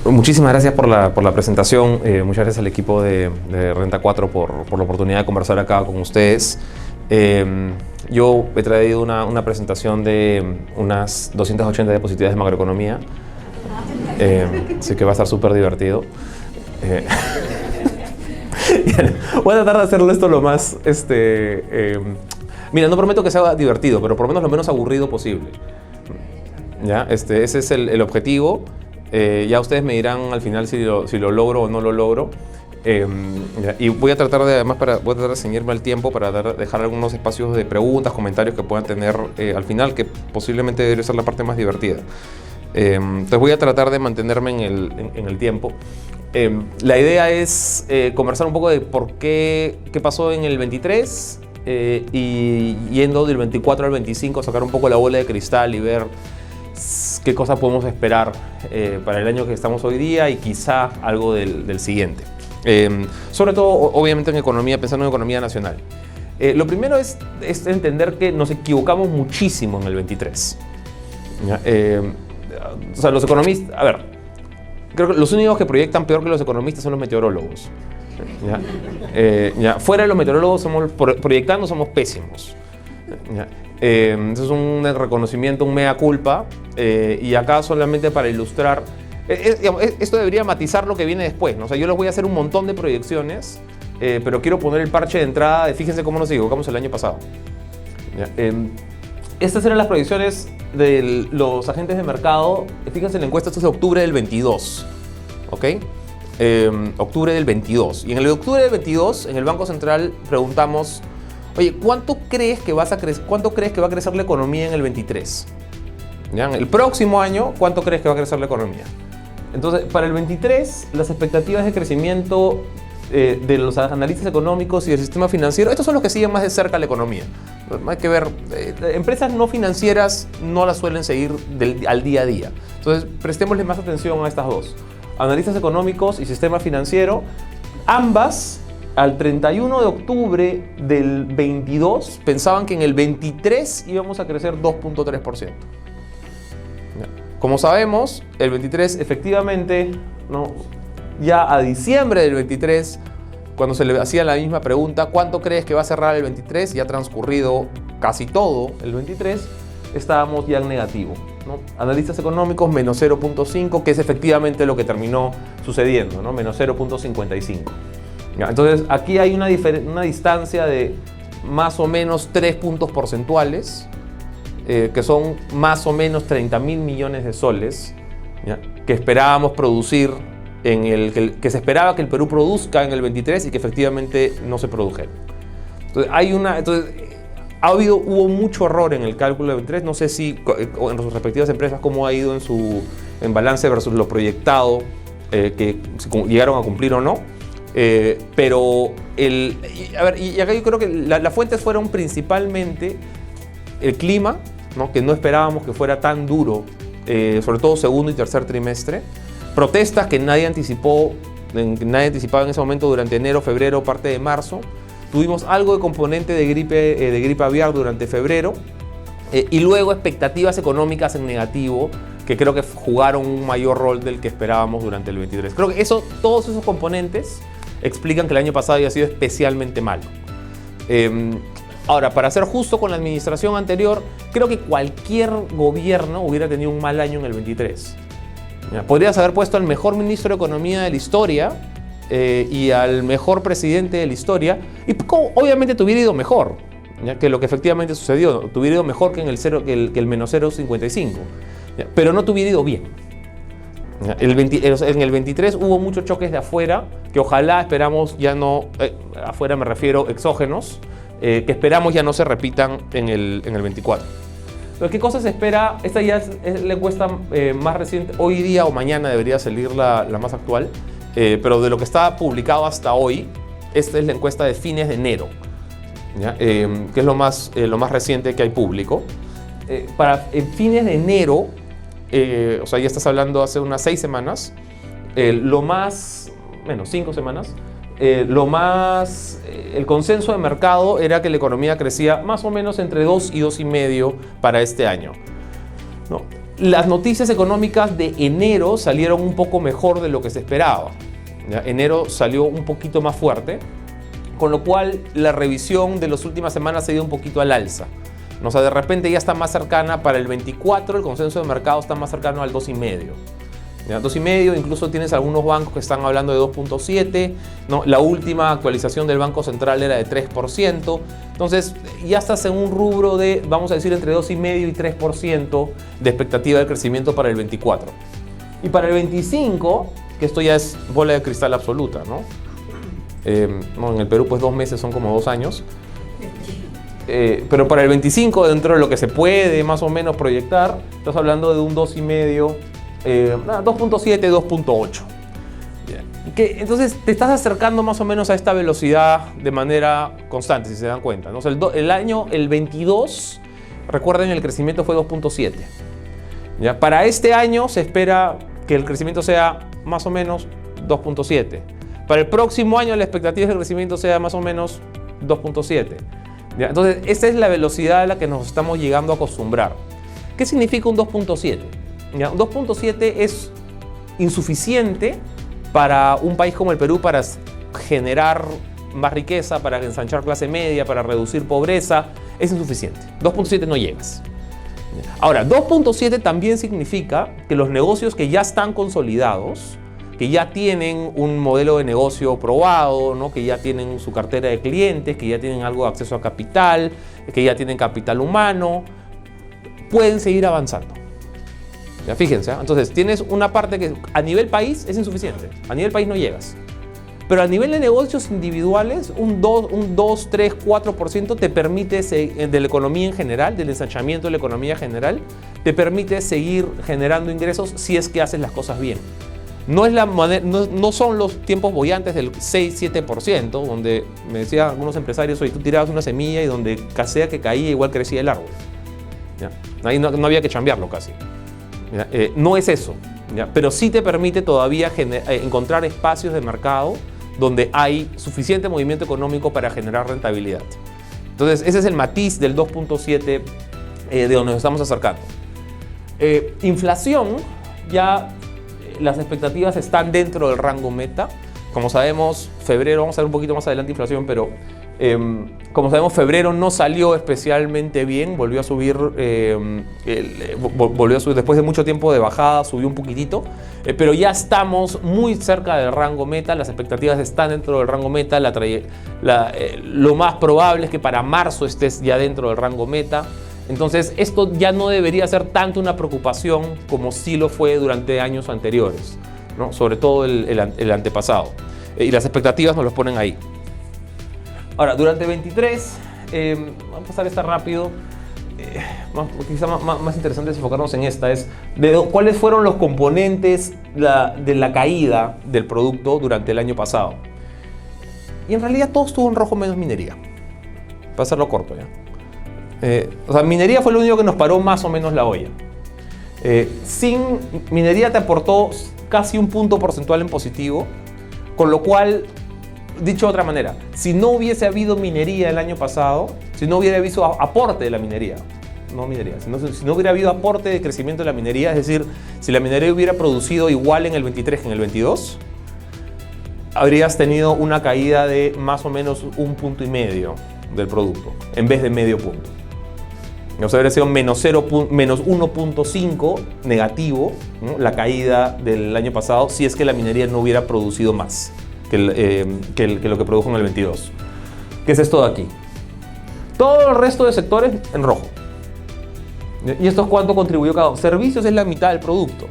Muchísimas gracias por la presentación. Muchas gracias al equipo de Renta 4 por la oportunidad de conversar acá con ustedes. Yo he traído una presentación de unas 280 diapositivas de macroeconomía. Así que va a estar súper divertido. Voy a tratar de hacerlo esto lo más... mira, no prometo que sea divertido, pero por lo menos lo menos aburrido posible. ¿Ya? Ese es el objetivo. Ya ustedes me dirán al final si lo logro o no lo logro. Y voy a tratar de, además, voy a tratar de ceñirme al tiempo para dejar algunos espacios de preguntas, comentarios que puedan tener al final, que posiblemente debe ser la parte más divertida. Entonces voy a tratar de mantenerme en el tiempo. La idea es conversar un poco de qué pasó en el 23 y yendo del 24 al 25, sacar un poco la bola de cristal y ver qué cosas podemos esperar para el año que estamos hoy día y quizá algo del siguiente. Sobre todo, obviamente, en economía, pensando en economía nacional. Lo primero es entender que nos equivocamos muchísimo en el 23. O sea, los economistas, a ver, creo que los únicos que proyectan peor que los economistas son los meteorólogos. Fuera de los meteorólogos, proyectando somos pésimos. Eso es un reconocimiento, un mea culpa, y acá solamente para ilustrar, esto debería matizar lo que viene después, ¿no? O sea, yo les voy a hacer un montón de proyecciones, pero quiero poner el parche de entrada de fíjense cómo nos equivocamos el año pasado. Estas eran las proyecciones de los agentes de mercado. Fíjense en la encuesta, esto es de octubre del 22, ¿ok? Octubre del 22. Y en el de octubre del 22, en el Banco Central preguntamos: oye, ¿cuánto crees que va a crecer la economía en el 23? ¿Ya? El próximo año, ¿cuánto crees que va a crecer la economía? Entonces, para el 23, las expectativas de crecimiento de los analistas económicos y del sistema financiero, estos son los que siguen más de cerca la economía. Hay que ver, empresas no financieras no las suelen seguir al día a día. Entonces, prestémosle más atención a estas dos. Analistas económicos y sistema financiero, ambas, al 31 de octubre del 22, pensaban que en el 23 íbamos a crecer 2.3%. Como sabemos, el 23 efectivamente, ¿no? Ya a diciembre del 23, cuando se le hacía la misma pregunta, ¿cuánto crees que va a cerrar el 23? Ya ha transcurrido casi todo el 23, estábamos ya en negativo, ¿no? Analistas económicos, menos 0.5, que es efectivamente lo que terminó sucediendo, ¿no? Menos 0.55. Entonces, aquí hay una distancia de más o menos 3 puntos porcentuales, que son más o menos 30.000 millones de soles, ¿ya? Que esperábamos producir, que se esperaba que el Perú produzca en el 23 y que efectivamente no se produjeron. Entonces, hubo mucho error en el cálculo del 23. No sé si en sus respectivas empresas cómo ha ido en balance versus lo proyectado, que llegaron a cumplir o no. Pero acá yo creo que las fuentes fueron principalmente el clima, ¿no? Que no esperábamos que fuera tan duro, sobre todo segundo y tercer trimestre. Protestas que nadie anticipaba en ese momento durante enero, febrero, parte de marzo. Tuvimos algo de componente de gripe aviar durante febrero. Y luego expectativas económicas en negativo, que creo que jugaron un mayor rol del que esperábamos durante el 23. Creo que todos esos componentes explican que el año pasado haya sido especialmente malo. Ahora, para ser justo con la administración anterior, creo que cualquier gobierno hubiera tenido un mal año en el 23. Podrías haber puesto al mejor ministro de Economía de la historia y al mejor presidente de la historia, y obviamente te hubiera ido mejor, ¿ya? Que lo que efectivamente sucedió. Te hubiera ido mejor que en el menos 0.55, ¿ya? Pero no te hubiera ido bien. En el 23 hubo muchos choques de afuera que ojalá esperamos ya no, afuera me refiero exógenos, que esperamos ya no se repitan en el 24. Entonces, ¿qué cosa se espera? Esta ya es la encuesta más reciente. Hoy día o mañana debería salir la más actual, pero de lo que está publicado hasta hoy, esta es la encuesta de fines de enero, ¿ya? Que es lo más reciente que hay público. Para fines de enero, o sea, ya estás hablando hace unas 6 semanas, 5 semanas, el consenso de mercado era que la economía crecía más o menos entre 2 y 2,5 para este año, ¿no? Las noticias económicas de enero salieron un poco mejor de lo que se esperaba. ¿Ya? Enero salió un poquito más fuerte, con lo cual la revisión de las últimas semanas se ha ido un poquito al alza. O sea, de repente ya está más cercana para el 24, el consenso de mercado está más cercano al 2,5. ¿Ya? 2,5, incluso tienes algunos bancos que están hablando de 2,7, ¿no? La última actualización del Banco Central era de 3%. Entonces ya estás en un rubro de, vamos a decir, entre 2,5 y 3% de expectativa de crecimiento para el 24. Y para el 25, que esto ya es bola de cristal absoluta, ¿no? En el Perú pues 2 meses son como 2 años. Pero para el 25, dentro de lo que se puede más o menos proyectar, estás hablando de un 2,5, 2,7, 2,8. Entonces te estás acercando más o menos a esta velocidad de manera constante, si se dan cuenta, ¿no? O sea, el 22, recuerden, el crecimiento fue 2,7. ¿Ya? Para este año se espera que el crecimiento sea más o menos 2,7. Para el próximo año la expectativa de crecimiento sea más o menos 2,7. ¿Ya? Entonces, esta es la velocidad a la que nos estamos llegando a acostumbrar. ¿Qué significa un 2,7? ¿Ya? Un 2,7 es insuficiente para un país como el Perú para generar más riqueza, para ensanchar clase media, para reducir pobreza. Es insuficiente. 2,7 no llegas. Ahora, 2,7 también significa que los negocios que ya están consolidados, que ya tienen un modelo de negocio probado, ¿no? Que ya tienen su cartera de clientes, que ya tienen algo de acceso a capital, que ya tienen capital humano, pueden seguir avanzando. Ya, fíjense, ¿eh? Entonces tienes una parte que a nivel país es insuficiente, a nivel país no llegas. Pero a nivel de negocios individuales, un 2, 3, 4% te permite, de la economía en general, del ensanchamiento de la economía general, te permite seguir generando ingresos si es que haces las cosas bien. No son los tiempos boyantes del 6-7%, donde me decían algunos empresarios, oye, tú tirabas una semilla y donde sea que caía igual crecía el árbol. ¿Ya? Ahí no había que chambearlo casi. ¿Ya? No es eso, ¿ya? Pero sí te permite todavía encontrar espacios de mercado donde hay suficiente movimiento económico para generar rentabilidad. Entonces ese es el matiz del 2,7 de donde nos estamos acercando. Inflación, ya las expectativas están dentro del rango meta. Como sabemos, febrero, vamos a ver un poquito más adelante inflación, pero como sabemos, febrero no salió especialmente bien, volvió a subir después de mucho tiempo de bajada, subió un poquitito, pero ya estamos muy cerca del rango meta, las expectativas están dentro del rango meta, lo más probable es que para marzo estés ya dentro del rango meta. Entonces esto ya no debería ser tanto una preocupación como sí lo fue durante años anteriores, ¿no? Sobre todo el antepasado, y las expectativas nos los ponen ahí. Ahora, durante 23, vamos a pasar esta rápido, quizá más interesante es enfocarnos en esta, es cuáles fueron los componentes de la caída del producto durante el año pasado. Y en realidad todo estuvo en rojo menos minería, para hacerlo corto ya. O sea, minería fue lo único que nos paró más o menos la olla. Sin minería te aportó casi un punto porcentual en positivo, con lo cual, dicho de otra manera, si no hubiese habido minería el año pasado, si no hubiera habido aporte de la minería, si no hubiera habido aporte de crecimiento de la minería, es decir, si la minería hubiera producido igual en el 23 que en el 22, habrías tenido una caída de más o menos 1,5 puntos del producto, en vez de medio punto. O sea, habría sido menos 1,5 negativo, ¿no? La caída del año pasado, si es que la minería no hubiera producido más que lo que produjo en el 22. ¿Qué es esto de aquí? Todo el resto de sectores en rojo. ¿Y esto es cuánto contribuyó cada uno? Servicios es la mitad del producto.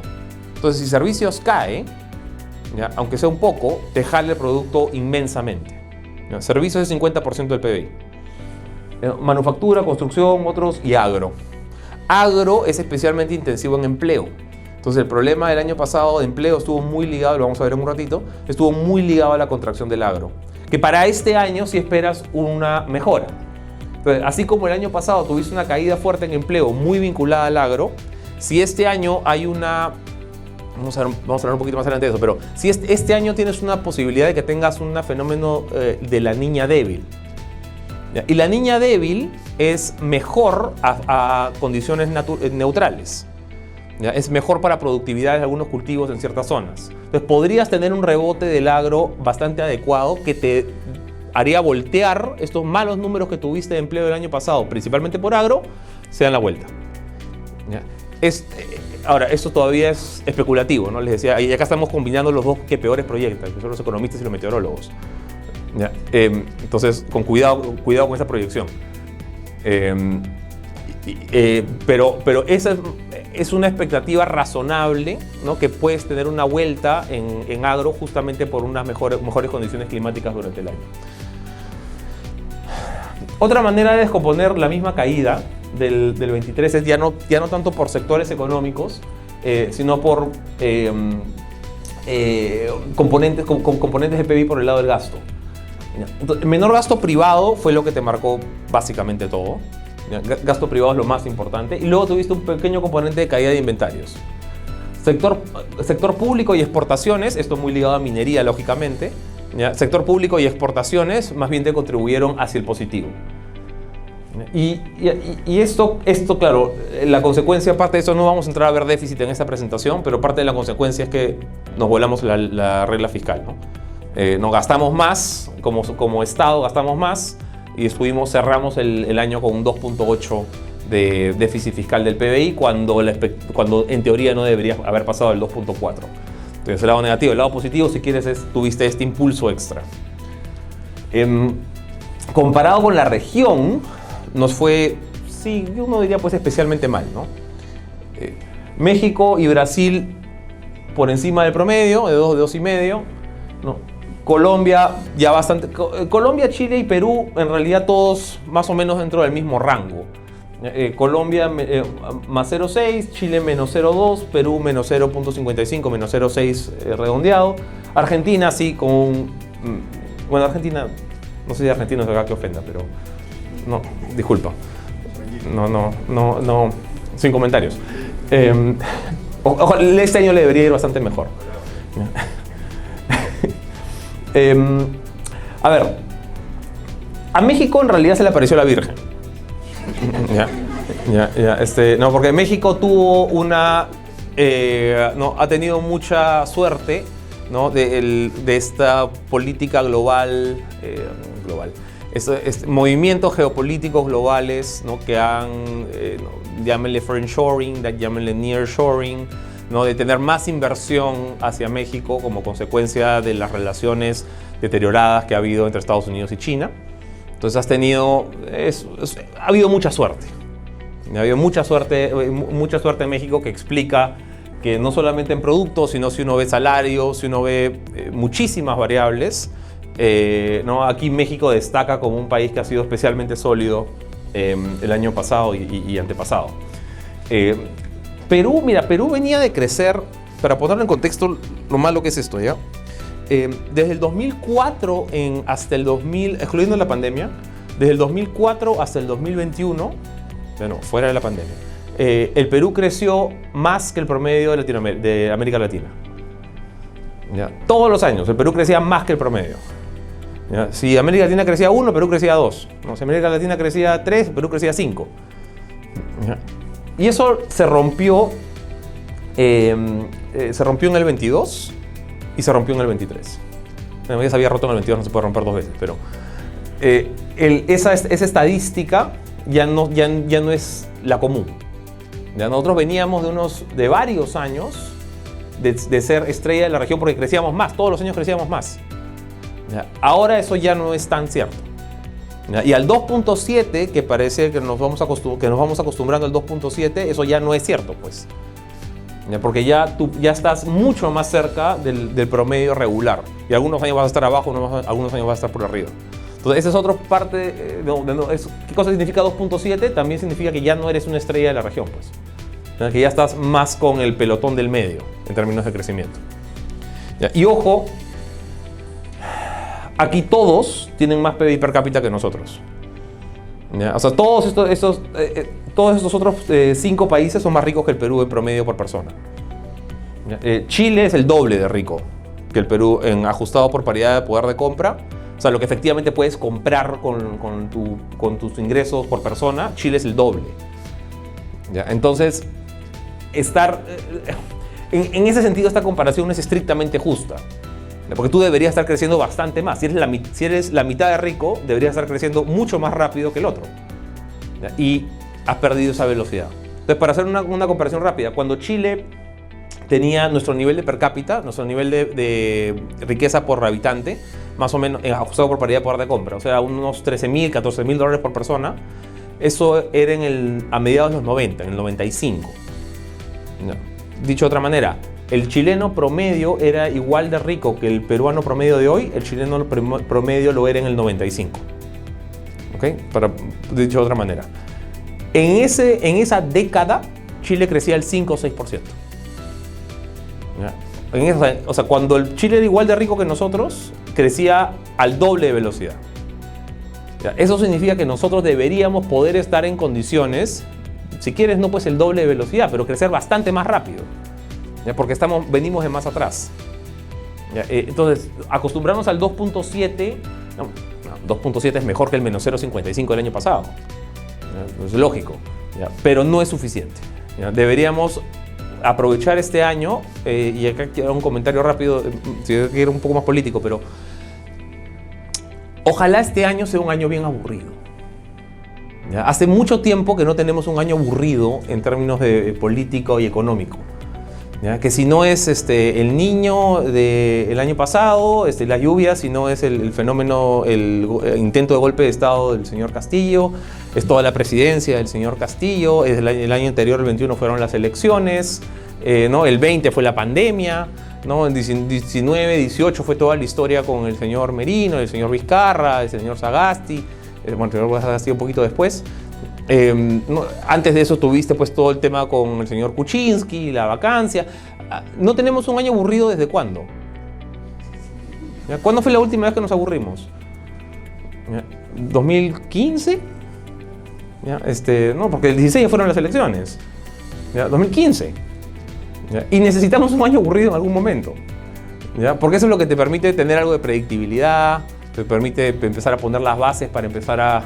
Entonces, si servicios cae, ¿ya? Aunque sea un poco, te jala el producto inmensamente. ¿Ya? Servicios es 50% del PBI. Manufactura, construcción, otros y agro. Agro es especialmente intensivo en empleo. Entonces el problema del año pasado de empleo estuvo muy ligado, lo vamos a ver en un ratito, estuvo muy ligado a la contracción del agro. Que para este año sí esperas una mejora. Entonces, así como el año pasado tuviste una caída fuerte en empleo muy vinculada al agro, si este año hay una... Vamos a hablar un poquito más adelante de eso, pero si este año tienes una posibilidad de que tengas un fenómeno de la niña débil. Y la niña débil es mejor a condiciones neutrales. ¿ya? Es mejor para productividad de algunos cultivos en ciertas zonas. Entonces podrías tener un rebote del agro bastante adecuado que te haría voltear estos malos números que tuviste de empleo el año pasado, principalmente por agro, se dan la vuelta. ¿Ya? Ahora, esto todavía es especulativo, ¿no? Les decía, y acá estamos combinando los dos que peores proyectan, que son los economistas y los meteorólogos. ¿Ya? Entonces, con cuidado con esa proyección. Pero esa es una expectativa razonable, ¿no? Que puedes tener una vuelta en agro justamente por unas mejores condiciones climáticas durante el año. Otra manera de descomponer la misma caída del 23 es ya no tanto por sectores económicos, sino por componentes de PIB por el lado del gasto. Entonces, el menor gasto privado fue lo que te marcó básicamente todo. Gasto privado es lo más importante. Y luego tuviste un pequeño componente de caída de inventarios. Sector público y exportaciones, esto muy ligado a minería, lógicamente. ¿Ya? Sector público y exportaciones más bien te contribuyeron hacia el positivo. Y esto, claro, la consecuencia, parte de eso, no vamos a entrar a ver déficit en esta presentación, pero parte de la consecuencia es que nos volamos la regla fiscal, ¿no? Nos gastamos más, como Estado gastamos más, y cerramos el año con un 2.8 de déficit fiscal del PBI, cuando en teoría no debería haber pasado el 2.4. Entonces el lado negativo. El lado positivo, si quieres, tuviste este impulso extra. Comparado con la región, nos fue, sí, uno diría pues especialmente mal, ¿no? México y Brasil por encima del promedio, de 2,5, ¿no? Colombia ya bastante. Colombia, Chile y Perú, en realidad todos más o menos dentro del mismo rango. Colombia más 0,6, Chile menos 0,2, Perú menos 0.55, menos 0,6 redondeado. Argentina sí con un... Bueno, Argentina, no sé si argentino es acá que ofenda, pero... No, disculpa. No, sin comentarios. Ojalá este año le debería ir bastante mejor. A ver, a México en realidad se le apareció la Virgen. No, porque México tuvo ha tenido mucha suerte, ¿no? de esta política global, movimientos geopolíticos globales, ¿no? Que han, llámenle friendshoring, llámenle nearshoring, ¿no? De tener más inversión hacia México como consecuencia de las relaciones deterioradas que ha habido entre Estados Unidos y China. Entonces ha habido mucha suerte. Ha habido mucha suerte en México, que explica que no solamente en productos, sino si uno ve salarios, si uno ve muchísimas variables, ¿no? Aquí México destaca como un país que ha sido especialmente sólido el año pasado y antepasado. Perú venía de crecer, para ponerlo en contexto lo malo que es esto, ¿ya? Desde el 2004 hasta el 2000, excluyendo la pandemia, desde el 2004 hasta el 2021, bueno, fuera de la pandemia, el Perú creció más que el promedio de América Latina. ¿Ya? Todos los años el Perú crecía más que el promedio. ¿Ya? Si América Latina crecía 1, Perú crecía 2. ¿No? Si América Latina crecía 3, Perú crecía 5. ¿Ya? Y eso se rompió en el 22 y se rompió en el 23. Bueno, ya se había roto en el 22, no se puede romper dos veces, pero esa estadística ya no es la común. Ya nosotros veníamos de varios años de ser estrella de la región porque crecíamos más, todos los años crecíamos más. ¿Ya? Ahora eso ya no es tan cierto. ¿Ya? Y al 2.7, que parece que nos vamos acostumbrando al 2.7, eso ya no es cierto, pues. ¿Ya? Porque tú ya estás mucho más cerca del promedio regular. Y algunos años vas a estar abajo, algunos años vas a estar por arriba. Entonces esa es otra parte. ¿Qué cosa significa 2.7? También significa que ya no eres una estrella de la región, pues. ¿Ya? Que ya estás más con el pelotón del medio en términos de crecimiento. ¿Ya? Y ojo, aquí todos tienen más PIB per cápita que nosotros. ¿Ya? O sea, todos estos otros 5 países son más ricos que el Perú en promedio por persona. ¿Ya? Chile es el doble de rico que el Perú ajustado por paridad de poder de compra. O sea, lo que efectivamente puedes comprar con tus ingresos por persona, Chile es el doble. ¿Ya? Entonces, en ese sentido, esta comparación no es estrictamente justa. Porque tú deberías estar creciendo bastante más. Si eres la mitad de rico, deberías estar creciendo mucho más rápido que el otro. Y has perdido esa velocidad. Entonces, para hacer una comparación rápida, cuando Chile tenía nuestro nivel de per cápita, nuestro nivel de riqueza por habitante, más o menos ajustado por paridad de poder de compra, o sea, unos 13.000, 14.000 dólares por persona, eso era a mediados de los 90, en el 95. Dicho de otra manera, el chileno promedio era igual de rico que el peruano promedio de hoy, el chileno promedio lo era en el 95. ¿Ok? Dicho de otra manera. En esa década, Chile crecía el 5 o 6%. O sea, cuando el Chile era igual de rico que nosotros, crecía al doble de velocidad. Eso significa que nosotros deberíamos poder estar en condiciones, si quieres, no pues el doble de velocidad, pero crecer bastante más rápido. Porque venimos de más atrás. Entonces, acostumbrarnos al 2.7, 2.7 es mejor que el menos 0.55 del año pasado. Es lógico, pero no es suficiente. Deberíamos aprovechar este año, y acá quiero un comentario rápido, si quiero un poco más político, pero ojalá este año sea un año bien aburrido. Hace mucho tiempo que no tenemos un año aburrido en términos de político y económico. Que si no es el niño del año pasado, la lluvia, si no es el fenómeno, el intento de golpe de Estado del señor Castillo, es toda la presidencia del señor Castillo, el año anterior, el 21, fueron las elecciones, ¿no? El 20 fue la pandemia, ¿no? El 19, 18 fue toda la historia con el señor Merino, el señor Vizcarra, el señor Sagasti, bueno, el señor Sagasti un poquito después. Antes de eso tuviste pues todo el tema con el señor Kuczynski, la vacancia. No tenemos un año aburrido ¿desde cuándo? ¿Cuándo fue la última vez que nos aburrimos? ¿2015? No, porque el 16 ya fueron las elecciones. 2015. Y necesitamos un año aburrido en algún momento. Porque eso es lo que te permite tener algo de predictibilidad, te permite empezar a poner las bases para empezar a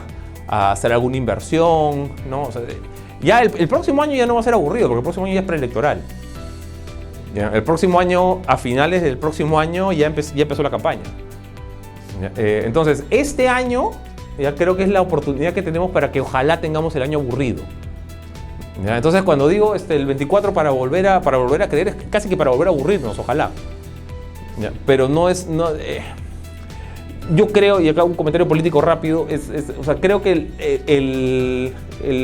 hacer alguna inversión, ¿no? O sea, ya el próximo año ya no va a ser aburrido, porque el próximo año ya es preelectoral. El próximo año, a finales del próximo año, ya empezó la campaña. Entonces, este año ya creo que es la oportunidad que tenemos para que ojalá tengamos el año aburrido. Entonces, cuando digo el 24 para volver a creer, es casi que para volver a aburrirnos, ojalá. Pero no es... yo creo, y acá un comentario político rápido, o sea, creo que el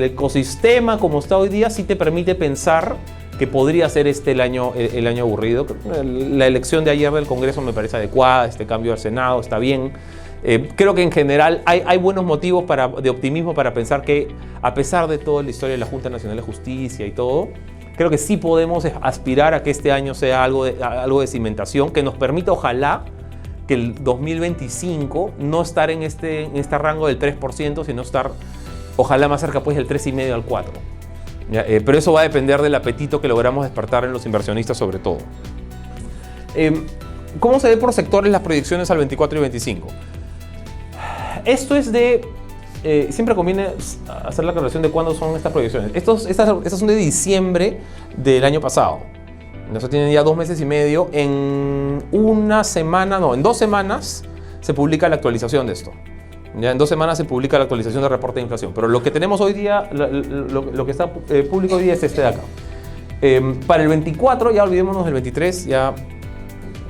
ecosistema como está hoy día sí te permite pensar que podría ser el año aburrido. La elección de ayer del Congreso me parece adecuada, este cambio al Senado está bien. Creo que en general hay buenos motivos de optimismo para pensar que, a pesar de toda la historia de la Junta Nacional de Justicia y todo, creo que sí podemos aspirar a que este año sea algo de cimentación que nos permita, ojalá, que el 2025 no estar en este rango del 3%, sino estar, ojalá, más cerca pues del 3,5 al 4%. Pero eso va a depender del apetito que logramos despertar en los inversionistas sobre todo. ¿Cómo se ve por sectores las proyecciones al 24 y 25? Esto es siempre conviene hacer la aclaración de cuándo son estas proyecciones. Estas son de diciembre del año pasado. Nosotros tienen ya 2 meses y medio. En 2 semanas se publica la actualización de esto. Ya en 2 semanas se publica la actualización del reporte de inflación. Pero lo que tenemos hoy día, lo que está público hoy día es este de acá. Para el 24, ya olvidémonos del 23, ya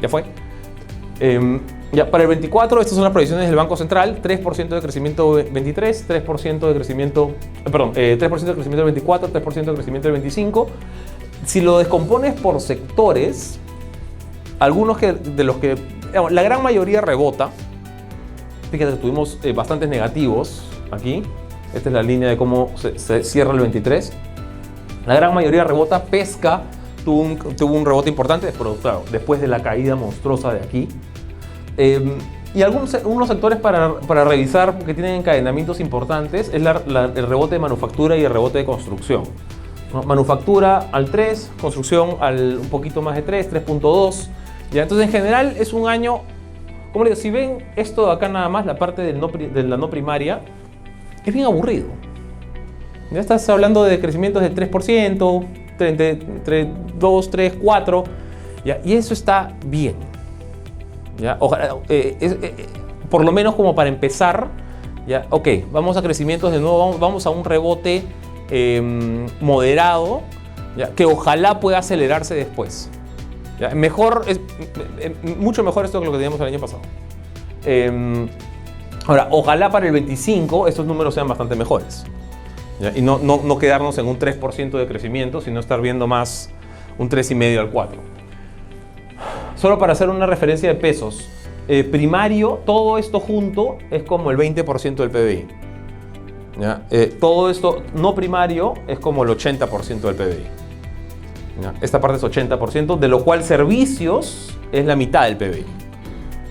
fue. Ya para el 24, estas son las proyecciones del Banco Central: 3% de crecimiento 23, 3% de crecimiento, 3% de crecimiento del 24, 3% de crecimiento del 25. Si lo descompones por sectores, la gran mayoría rebota. Fíjate que tuvimos bastantes negativos aquí. Esta es la línea de cómo se cierra el 23. La gran mayoría rebota. Pesca tuvo un rebote importante, pero claro, después de la caída monstruosa de aquí. Y unos sectores para revisar, que tienen encadenamientos importantes, es el rebote de manufactura y el rebote de construcción. Manufactura al 3, construcción al un poquito más de 3, 3.2. Entonces, en general, es un año, como les digo, si ven esto de acá nada más, la parte de la no primaria, es bien aburrido. Ya estás hablando de crecimientos del 3%, entre 2, 3, 4, ¿ya? Y eso está bien, ¿ya? Ojalá, por lo menos como para empezar, ¿ya? Ok, vamos a crecimientos de nuevo, vamos a un rebote moderado, ¿ya? Que ojalá pueda acelerarse después, ¿ya? Mucho mejor esto que lo que teníamos el año pasado. Ahora, ojalá para el 25 estos números sean bastante mejores, ¿ya? Y no quedarnos en un 3% de crecimiento, sino estar viendo más un 3,5 al 4. Solo para hacer una referencia de pesos, primario, todo esto junto es como el 20% del PBI. ¿Ya? Todo esto no primario es como el 80% del PBI. ¿Ya? Esta parte es 80%, de lo cual servicios es la mitad del PBI.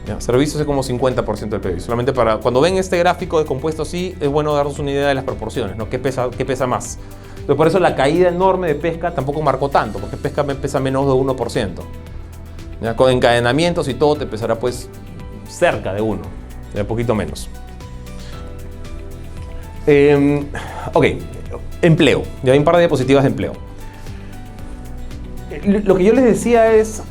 ¿Ya? Servicios es como 50% del PBI. Solamente para cuando ven este gráfico de compuesto así, es bueno darnos una idea de las proporciones, ¿no? ¿Qué pesa más? Entonces, por eso la caída enorme de pesca tampoco marcó tanto, porque pesca pesa menos de 1%. ¿Ya? Con encadenamientos y todo te pesará pues cerca de 1, un poquito menos. Ok, empleo. Ya hay un par de diapositivas de empleo. Lo que yo les decía es,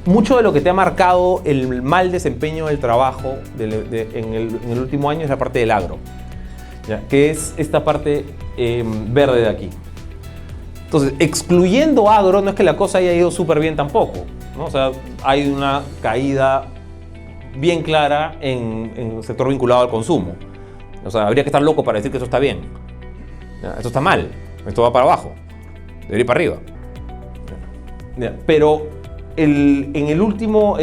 mucho de lo que te ha marcado el mal desempeño del trabajo en el último año es la parte del agro, ¿ya? Que es esta parte verde de aquí. Entonces, excluyendo agro, no es que la cosa haya ido súper bien tampoco, ¿no? O sea, hay una caída bien clara en el sector vinculado al consumo. O sea, habría que estar loco para decir que eso está bien. ¿Ya? Esto está mal, esto va para abajo, debería ir para arriba. ¿Ya? Pero en el último,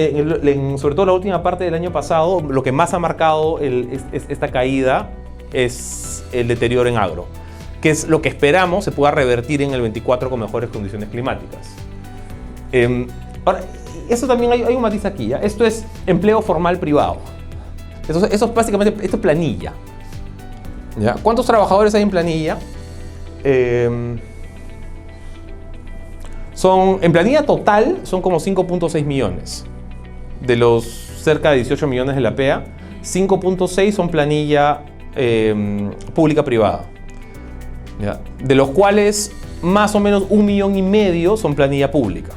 sobre todo la última parte del año pasado, lo que más ha marcado esta caída es el deterioro en agro, que es lo que esperamos se pueda revertir en el 24 con mejores condiciones climáticas. Ahora, eso también hay un matiz aquí, ¿ya? Esto es empleo formal privado. Eso básicamente, esto es planilla, ¿ya? ¿Cuántos trabajadores hay en planilla? En planilla total son como 5.6 millones. De los cerca de 18 millones de la PEA, 5.6 son planilla pública-privada, ¿ya? De los cuales más o menos 1,5 millones son planilla pública.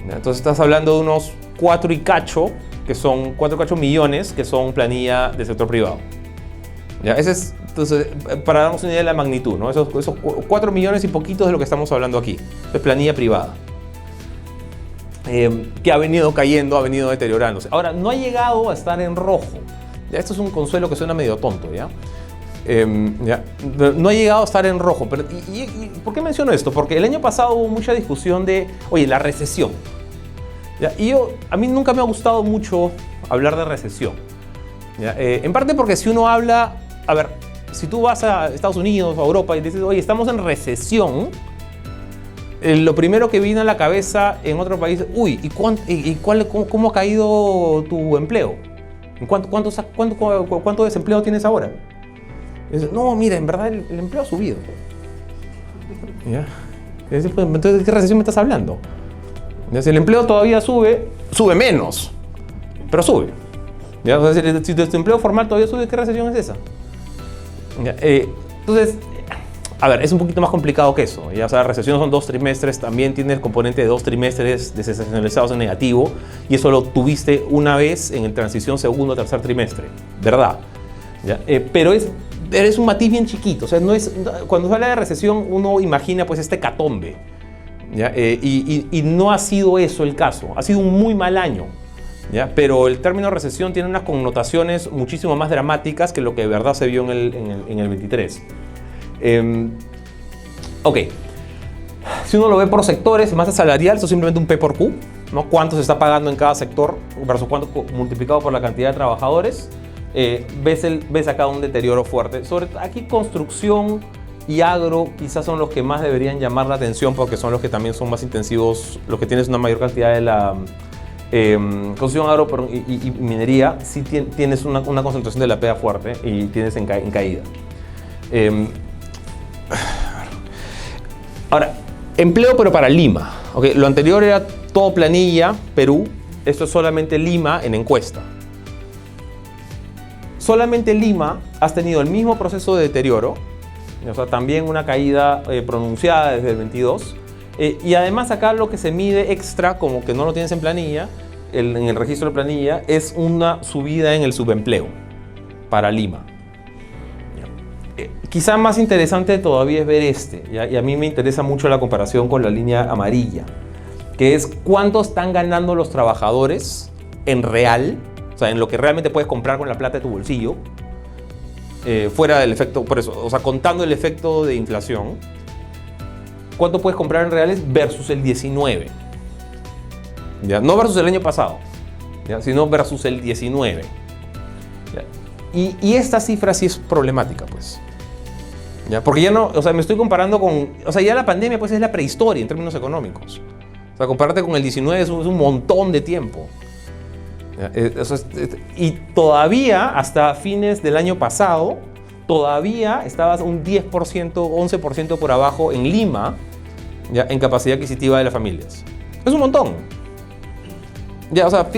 ¿Ya? Entonces estás hablando de unos 4 y cacho millones que son planilla del sector privado. ¿Ya? Entonces, para darnos una idea de la magnitud, ¿no? Esos 4 millones y poquitos de lo que estamos hablando aquí, es planilla privada, que ha venido cayendo, ha venido deteriorándose. Ahora, no ha llegado a estar en rojo. ¿Ya? Esto es un consuelo que suena medio tonto, ¿ya? ¿Ya? No ha llegado a estar en rojo. Pero, ¿por qué menciono esto? Porque el año pasado hubo mucha discusión de, oye, la recesión. ¿Ya? Y a mí nunca me ha gustado mucho hablar de recesión. ¿Ya? En parte porque si uno habla, a ver, si tú vas a Estados Unidos o a Europa y dices, oye, estamos en recesión, lo primero que viene a la cabeza en otro país es, uy, ¿cómo ha caído tu empleo? ¿Cuánto desempleo tienes ahora? Y dices, no, mira, en verdad el empleo ha subido. ¿Ya? Entonces, ¿de qué recesión me estás hablando? Si el empleo todavía sube menos, pero sube. ¿Ya? O sea, si tu empleo formal todavía sube, ¿qué recesión es esa? ¿Ya? Entonces, a ver, es un poquito más complicado que eso. ¿Ya? O sea, la recesión son 2 trimestres, también tiene el componente de 2 trimestres desestacionalizados en negativo, y eso lo tuviste una vez en el transición segundo o tercer trimestre, ¿verdad? ¿Ya? Pero es un matiz bien chiquito. O sea, cuando se habla de recesión, uno imagina pues este hecatombe, ¿ya? Y no ha sido eso el caso. Ha sido un muy mal año, ¿ya? Pero el término recesión tiene unas connotaciones muchísimo más dramáticas que lo que de verdad se vio en el 23. Ok, si uno lo ve por sectores, masa salarial, eso es simplemente un P por Q, ¿no? Cuánto se está pagando en cada sector versus cuánto multiplicado por la cantidad de trabajadores. Ves acá un deterioro fuerte. Aquí construcción y agro quizás son los que más deberían llamar la atención, porque son los que también son más intensivos, los que tienes una mayor cantidad de la construcción, agro y minería. Sí tienes una concentración de la PEA fuerte y tienes en caída. Ahora, empleo pero para Lima. Okay, lo anterior era todo planilla, Perú. Esto es solamente Lima en encuesta. Solamente Lima has tenido el mismo proceso de deterioro, O sea, también una caída pronunciada desde el 22. Y además acá lo que se mide extra, como que no lo tienes en planilla, en el registro de planilla, es una subida en el subempleo para Lima. Quizá más interesante todavía es ver ¿ya? Y a mí me interesa mucho la comparación con la línea amarilla, que es cuánto están ganando los trabajadores en real, o sea, en lo que realmente puedes comprar con la plata de tu bolsillo, fuera del efecto, por eso, o sea, contando el efecto de inflación, cuánto puedes comprar en reales versus el 19, ¿ya? No versus el año pasado, ¿ya? Sino versus el 19. ¿Ya? Y esta cifra sí es problemática, pues. ¿Ya? Porque ya no, o sea, me estoy comparando con, o sea, ya la pandemia pues es la prehistoria en términos económicos. O sea, compararte con el 19 es un montón de tiempo. ¿Ya? Y todavía, hasta fines del año pasado, todavía estabas un 10%, 11% por abajo en Lima, ¿ya? En capacidad adquisitiva de las familias. Es un montón. Ya, o sea,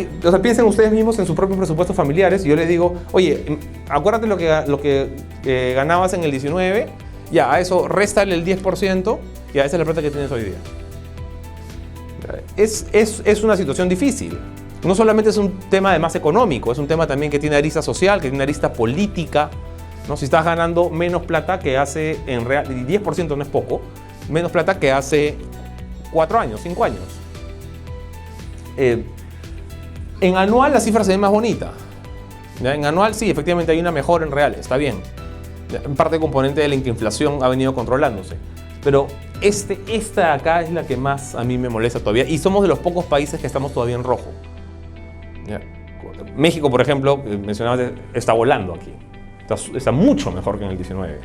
piensen ustedes mismos en sus propios presupuestos familiares y yo les digo, oye, acuérdate lo que ganabas en el 19, ya, a eso réstale el 10% y a esa es la plata que tienes hoy día. Es una situación difícil. No solamente es un tema además económico, es un tema también que tiene arista social, que tiene arista política, ¿no? Si estás ganando menos plata que hace en real, y 10% no es poco, menos plata que hace 4 años, 5 años. En anual la cifra se ve más bonita. ¿Ya? En anual sí, efectivamente hay una mejora en real, está bien. ¿Ya? En parte componente de la inflación ha venido controlándose. Pero esta acá es la que más a mí me molesta todavía. Y somos de los pocos países que estamos todavía en rojo. ¿Ya? México, por ejemplo, mencionabas, está volando aquí. Está mucho mejor que en el 19.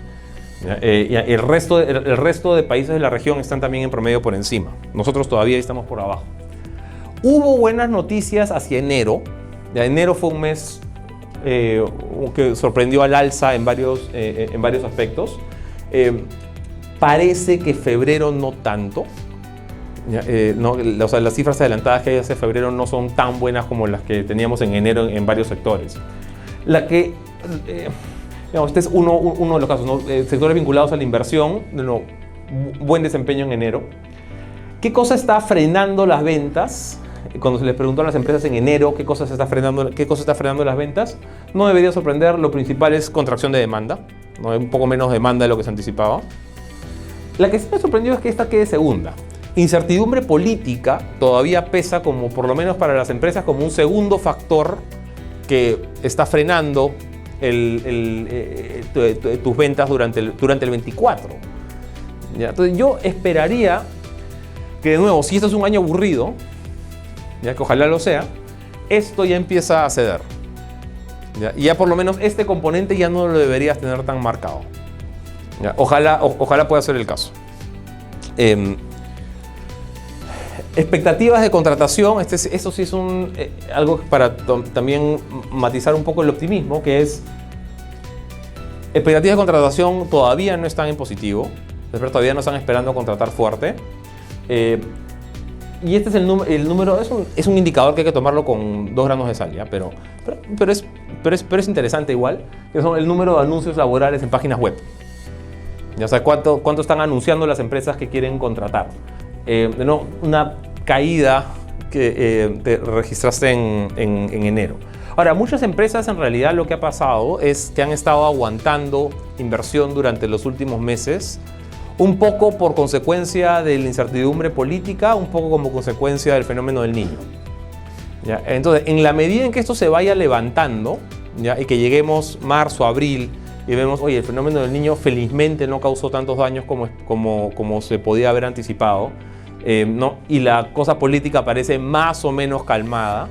Y el resto de países de la región están también en promedio por encima. Nosotros todavía estamos por abajo. Hubo buenas noticias hacia enero. Ya, enero fue un mes que sorprendió al alza en varios aspectos. Parece que febrero no tanto. Ya, o sea, las cifras adelantadas que hay hacia febrero no son tan buenas como las que teníamos en enero en varios sectores. Este es uno de los casos, ¿no? Sectores vinculados a la inversión, buen desempeño en enero. ¿Qué cosa está frenando las ventas? Cuando se les preguntó a las empresas en enero qué cosa está frenando las ventas, no debería sorprender. Lo principal es contracción de demanda, ¿no? Hay un poco menos demanda de lo que se anticipaba. La que sí me sorprendió es que esta quede segunda. Incertidumbre política todavía pesa, como por lo menos para las empresas, como un segundo factor que está frenando tus ventas durante el 24. ¿Ya? Entonces yo esperaría que, de nuevo, si esto es un año aburrido, ya que ojalá lo sea, esto ya empieza a ceder. ¿Ya? Y ya por lo menos este componente ya no lo deberías tener tan marcado. ¿Ya? Ojalá pueda ser el caso. Expectativas de contratación, esto sí es algo para también matizar un poco el optimismo, que es expectativas de contratación todavía no están en positivo, todavía no están esperando contratar fuerte. Y este es el número, es un indicador que hay que tomarlo con 2 granos de sal, ¿ya? Pero es interesante igual, que son el número de anuncios laborales en páginas web. ¿Ya? O sea, cuánto están anunciando las empresas que quieren contratar. Una caída que te registraste en enero. Ahora, muchas empresas en realidad lo que ha pasado es que han estado aguantando inversión durante los últimos meses, un poco por consecuencia de la incertidumbre política, un poco como consecuencia del fenómeno del Niño. ¿Ya? Entonces, en la medida en que esto se vaya levantando, ¿ya? Y que lleguemos marzo, abril, y vemos, oye, el fenómeno del Niño felizmente no causó tantos daños como se podía haber anticipado, ¿no? Y la cosa política parece más o menos calmada,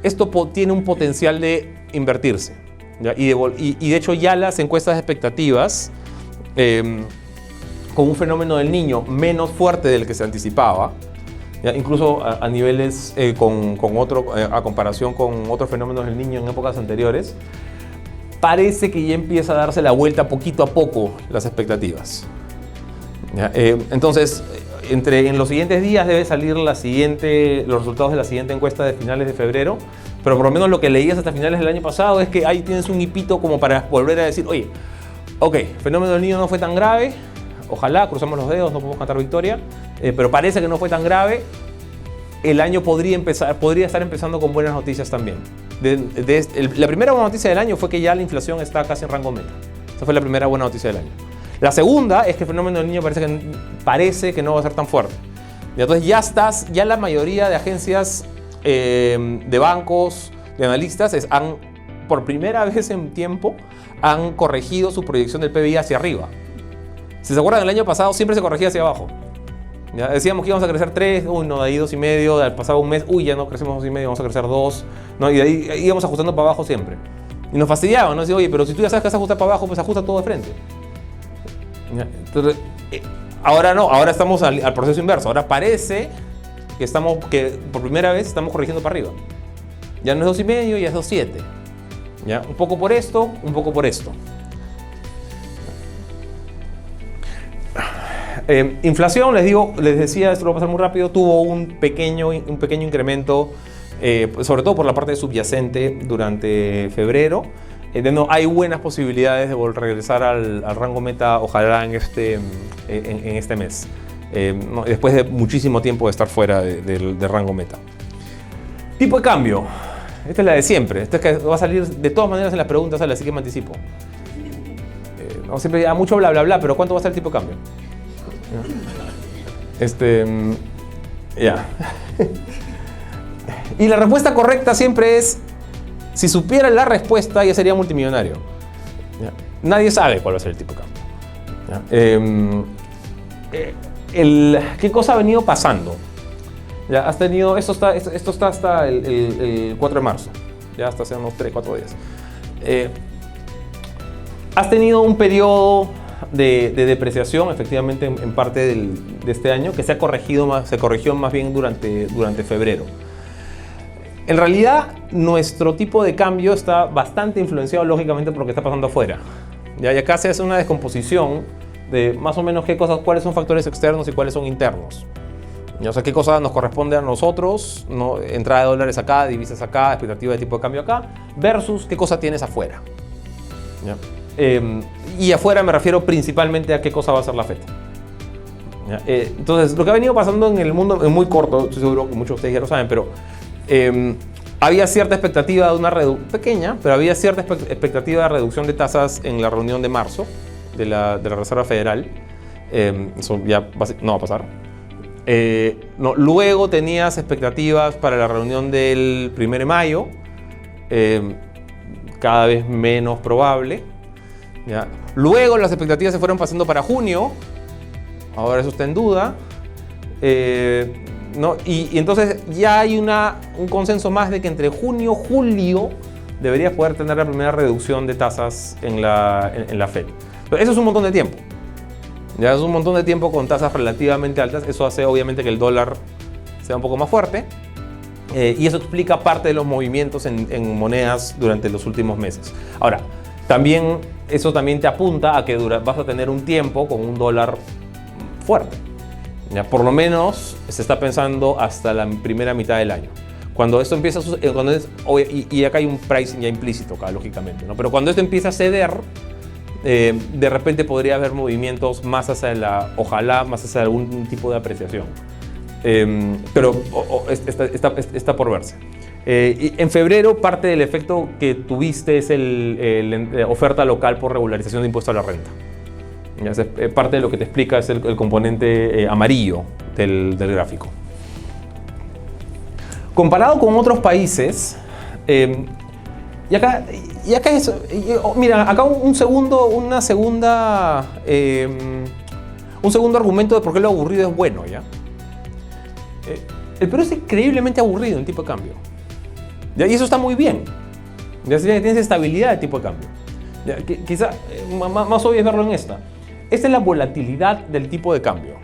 esto tiene un potencial de invertirse. ¿Ya? Y de hecho ya las encuestas de expectativas, con un fenómeno del Niño menos fuerte del que se anticipaba, ¿ya? Incluso a niveles a comparación con otros fenómenos del Niño en épocas anteriores, parece que ya empieza a darse la vuelta poquito a poco las expectativas. ¿Ya? Entonces, en los siguientes días debe salir los resultados de la siguiente encuesta de finales de febrero, pero por lo menos lo que leías hasta finales del año pasado es que ahí tienes un hipito como para volver a decir, oye, Ok, fenómeno del Niño no fue tan grave. Ojalá, cruzamos los dedos, no podemos cantar victoria. Pero parece que no fue tan grave. El año podría estar empezando con buenas noticias también. La primera buena noticia del año fue que ya la inflación está casi en rango meta. Esa fue la primera buena noticia del año. La segunda es que el fenómeno del Niño parece que no va a ser tan fuerte. Y entonces ya la mayoría de agencias de bancos, de analistas, por primera vez en tiempo, han corregido su proyección del PBI hacia arriba. Si se acuerdan, el año pasado siempre se corregía hacia abajo. ¿Ya? Decíamos que íbamos a crecer 3, no, de ahí 2,5, al pasado un mes, ya no crecemos 2,5, vamos a crecer 2, ¿no? Y de ahí íbamos ajustando para abajo siempre. Y nos fastidiaban, ¿no? Decía, oye, pero si tú ya sabes que vas a ajustar para abajo, pues ajusta todo de frente. ¿Ya? Entonces, ahora no, ahora estamos al proceso inverso. Ahora parece que por primera vez estamos corrigiendo para arriba. Ya no es 2,5, ya es 2,7. ¿Ya? Un poco por esto, un poco por esto. Inflación, les decía, esto lo voy a pasar muy rápido, tuvo un pequeño incremento, sobre todo por la parte subyacente durante febrero. Hay buenas posibilidades de regresar al rango meta, ojalá en este mes, después de muchísimo tiempo de estar fuera del rango meta. Tipo de cambio, esta es la de siempre, esta es que va a salir de todas maneras en las preguntas, así que me anticipo. Siempre mucho bla bla bla, pero ¿cuánto va a ser el tipo de cambio? Ya. Y la respuesta correcta siempre es, si supiera la respuesta ya sería multimillonario. ¿Ya? Nadie sabe cuál va a ser el tipo de cambio. ¿Ya? ¿Qué cosa ha venido pasando? Ya, has tenido, esto está hasta el 4 de marzo, ya hasta hace unos 3-4 días. Has tenido un periodo de depreciación, efectivamente, en parte de este año, que se corrigió más bien durante febrero. En realidad, nuestro tipo de cambio está bastante influenciado, lógicamente, por lo que está pasando afuera. Y acá se hace una descomposición de más o menos cuáles son factores externos y cuáles son internos. O sea, qué cosa nos corresponde a nosotros, ¿no? Entrada de dólares acá, divisas acá, expectativa de tipo de cambio acá, versus qué cosa tienes afuera. ¿Ya? Y afuera me refiero principalmente a qué cosa va a hacer la FED. ¿Ya? Entonces, lo que ha venido pasando en el mundo es muy corto, estoy seguro que muchos de ustedes ya lo saben, pero había cierta expectativa de una reducción pequeña, pero había cierta expectativa de reducción de tasas en la reunión de marzo de la Reserva Federal. Eso ya no va a pasar. Luego tenías expectativas para la reunión del 1 de mayo, cada vez menos probable. ¿Ya? Luego las expectativas se fueron pasando para junio, ahora eso está en duda. Y entonces ya hay un consenso más de que entre junio y julio deberías poder tener la primera reducción de tasas en la FED. Pero eso es un montón de tiempo. Ya es un montón de tiempo con tasas relativamente altas. Eso hace obviamente que el dólar sea un poco más fuerte. Y eso explica parte de los movimientos en monedas durante los últimos meses. Ahora, eso también te apunta a que vas a tener un tiempo con un dólar fuerte. ¿Ya? Por lo menos se está pensando hasta la primera mitad del año. Cuando esto empieza y acá hay un pricing ya implícito acá, lógicamente, ¿no? Pero cuando esto empieza a ceder, de repente podría haber movimientos ojalá más hacia algún tipo de apreciación. Pero está por verse. En febrero, parte del efecto que tuviste es la oferta local por regularización de impuesto a la renta. Parte de lo que te explica es el componente amarillo del gráfico. Comparado con otros países, y acá mira, acá un segundo argumento de por qué lo aburrido es bueno, ¿ya? El Perú es increíblemente aburrido en tipo de cambio. ¿Ya? Y eso está muy bien. Ya tienes estabilidad de tipo de cambio. ¿Ya? Quizá más obvio es verlo en esta. Esta es la volatilidad del tipo de cambio.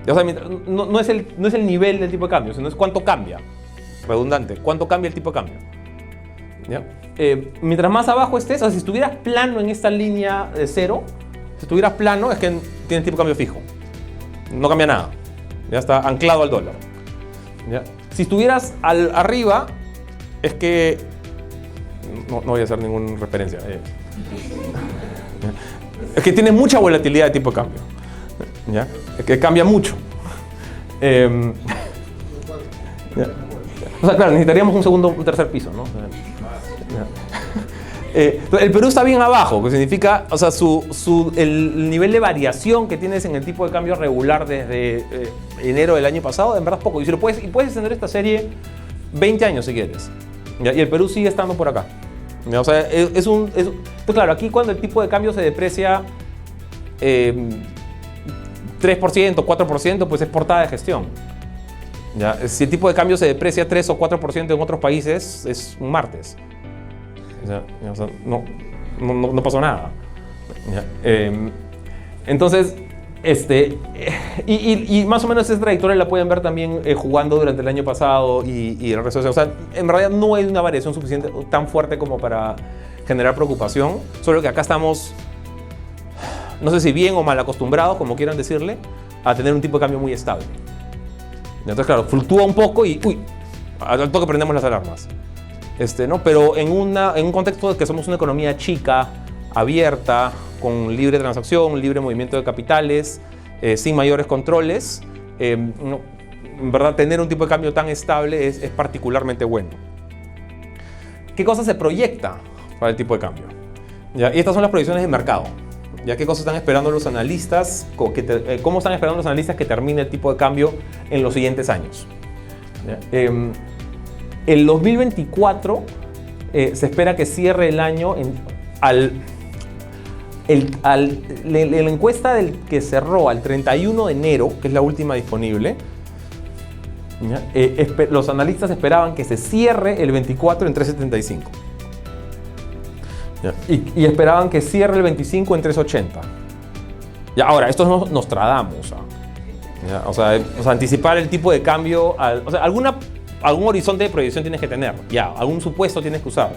O sea, no es el nivel del tipo de cambio, sino es cuánto cambia. Redundante, cuánto cambia el tipo de cambio. ¿Ya? Mientras más abajo estés, o sea, si estuvieras plano en esta línea de cero, si estuvieras plano es que tienes tipo de cambio fijo. No cambia nada. Ya está anclado al dólar. ¿Ya? Si estuvieras arriba, es que... No voy a hacer ninguna referencia. Es que tiene mucha volatilidad de tipo de cambio. ¿Ya? Es que cambia mucho. ¿Ya? O sea, claro, necesitaríamos un tercer piso, ¿no? El Perú está bien abajo, que significa, o sea, el nivel de variación que tienes en el tipo de cambio regular desde enero del año pasado, en verdad es poco. Y puedes extender esta serie 20 años si quieres. ¿Ya? Y el Perú sigue estando por acá. ¿Ya? O sea, pues claro, aquí cuando el tipo de cambio se deprecia 3%, 4%, pues es portada de gestión. ¿Ya? Si el tipo de cambio se deprecia 3 o 4% en otros países, es un martes. O sea, no pasó nada. ¿Ya? Entonces, y más o menos esa trayectoria la pueden ver también jugando durante el año pasado y el resto. O sea, en realidad no hay una variación suficiente, tan fuerte como para generar preocupación, solo que acá estamos, no sé si bien o mal acostumbrados, como quieran decirle, a tener un tipo de cambio muy estable. Entonces, claro, fluctúa un poco y al toque prendemos las alarmas. ¿No? Pero en un contexto de que somos una economía chica, abierta, con libre transacción, libre movimiento de capitales, sin mayores controles, en verdad tener un tipo de cambio tan estable es particularmente bueno. ¿Qué cosa se proyecta para el tipo de cambio? ¿Ya? Y estas son las proyecciones de mercado. ¿Ya? ¿Qué cosas están esperando los analistas? ¿Cómo están esperando los analistas que termine el tipo de cambio en los siguientes años? ¿Ya? El 2024 se espera que cierre el año la encuesta que cerró al 31 de enero, que es la última disponible, los analistas esperaban que se cierre el 24 en 3.75. Y esperaban que cierre el 25 en 3.80. Ya, ahora, esto es Nostradamus. ¿Ya? O sea, anticipar el tipo de cambio, algún horizonte de proyección tienes que tener, ya, algún supuesto tienes que usar.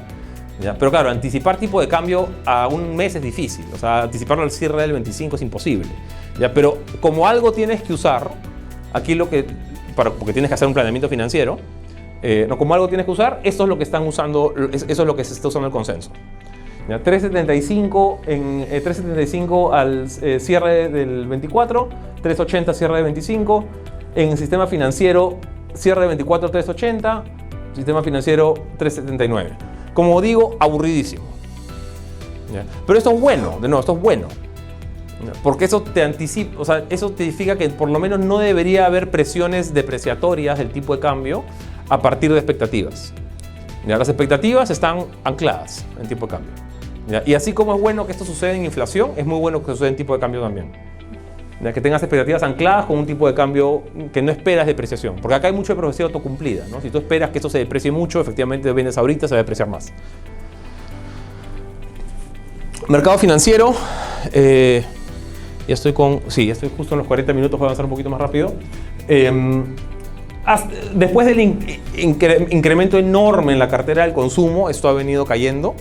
¿Ya? Pero claro, anticipar tipo de cambio a un mes es difícil, o sea, anticiparlo al cierre del 25 es imposible. ¿Ya? Pero como algo tienes que usar, aquí porque tienes que hacer un planeamiento financiero, como algo tienes que usar, esto es lo que están usando, eso es lo que se está usando el consenso. 3.75 al cierre del 24, 3.80 cierre del 25, en el sistema financiero cierre de 24, 3.80, sistema financiero 3.79. Como digo, aburridísimo. ¿Ya? Pero esto es bueno, de nuevo, esto es bueno. ¿Ya? Porque eso te anticipa, o sea, eso te significa que por lo menos no debería haber presiones depreciatorias del tipo de cambio a partir de expectativas. ¿Ya? Las expectativas están ancladas en tipo de cambio. ¿Ya? Y así como es bueno que esto suceda en inflación, es muy bueno que suceda en tipo de cambio también. ¿Ya? Que tengas expectativas ancladas con un tipo de cambio que no esperas depreciación. Porque acá hay mucho de profecía autocumplida, ¿no? Si tú esperas que esto se deprecie mucho, efectivamente vendes ahorita, se va a depreciar más. Mercado financiero. Estoy justo en los 40 minutos, voy a avanzar un poquito más rápido. Después del incremento enorme en la cartera del consumo, esto ha venido cayendo.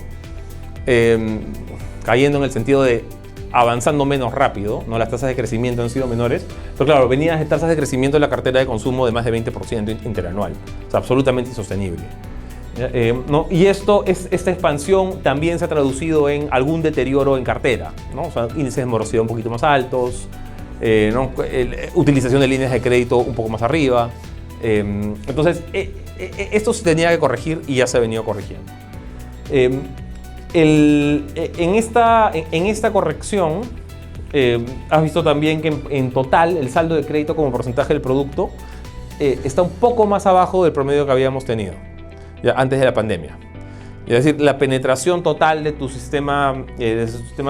Cayendo en el sentido de avanzando menos rápido, ¿no? Las tasas de crecimiento han sido menores, pero claro, venían de tasas de crecimiento en la cartera de consumo de más de 20% interanual, o sea, absolutamente insostenible. ¿No? Y esta expansión también se ha traducido en algún deterioro en cartera, ¿no? O sea, índices de morosidad un poquito más altos, ¿no? Utilización de líneas de crédito un poco más arriba. Entonces, esto se tenía que corregir y ya se ha venido corrigiendo. En esta corrección, has visto también que en total el saldo de crédito como porcentaje del producto está un poco más abajo del promedio que habíamos tenido ya antes de la pandemia. Es decir, la penetración total de tu sistema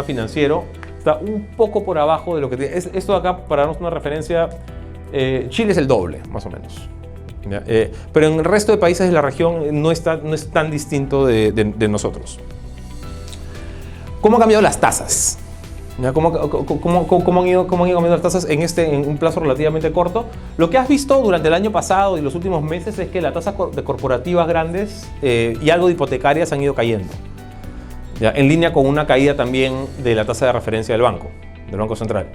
financiero está un poco por abajo de lo que tiene. Esto de acá, para darnos una referencia, Chile es el doble, más o menos. ¿Ya? Pero en el resto de países de la región no es tan distinto de nosotros. ¿Cómo han cambiado las tasas? ¿Cómo han ido cambiando las tasas en un plazo relativamente corto? Lo que has visto durante el año pasado y los últimos meses es que las tasas de corporativas grandes y algo de hipotecarias han ido cayendo. ¿Ya? En línea con una caída también de la tasa de referencia del Banco Central.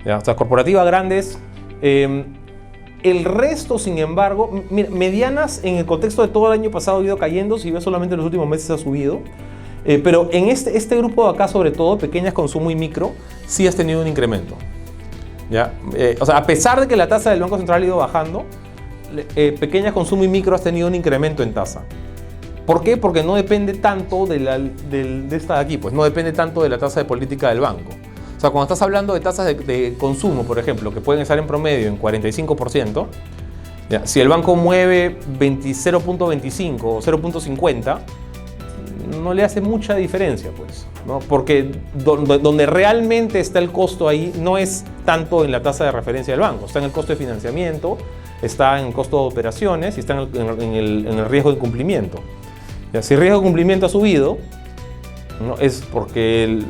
¿Ya? O sea, corporativas grandes. El resto, sin embargo, medianas en el contexto de todo el año pasado ha ido cayendo, si ves solamente en los últimos meses ha subido. Pero en este grupo de acá, sobre todo, pequeñas, consumo y micro, sí has tenido un incremento. ¿Ya? O sea, a pesar de que la tasa del Banco Central ha ido bajando, pequeñas, consumo y micro has tenido un incremento en tasa. ¿Por qué? Porque no depende tanto de esta de aquí, pues no depende tanto de la tasa de política del banco. O sea, cuando estás hablando de tasas de consumo, por ejemplo, que pueden estar en promedio en 45%, ¿ya? Si el banco mueve 0.25 o 0.50, no le hace mucha diferencia, pues, ¿no? Porque donde realmente está el costo ahí no es tanto en la tasa de referencia del banco, está en el costo de financiamiento, está en el costo de operaciones y está en el riesgo de incumplimiento. Ya, si el riesgo de cumplimiento ha subido, ¿no? Es porque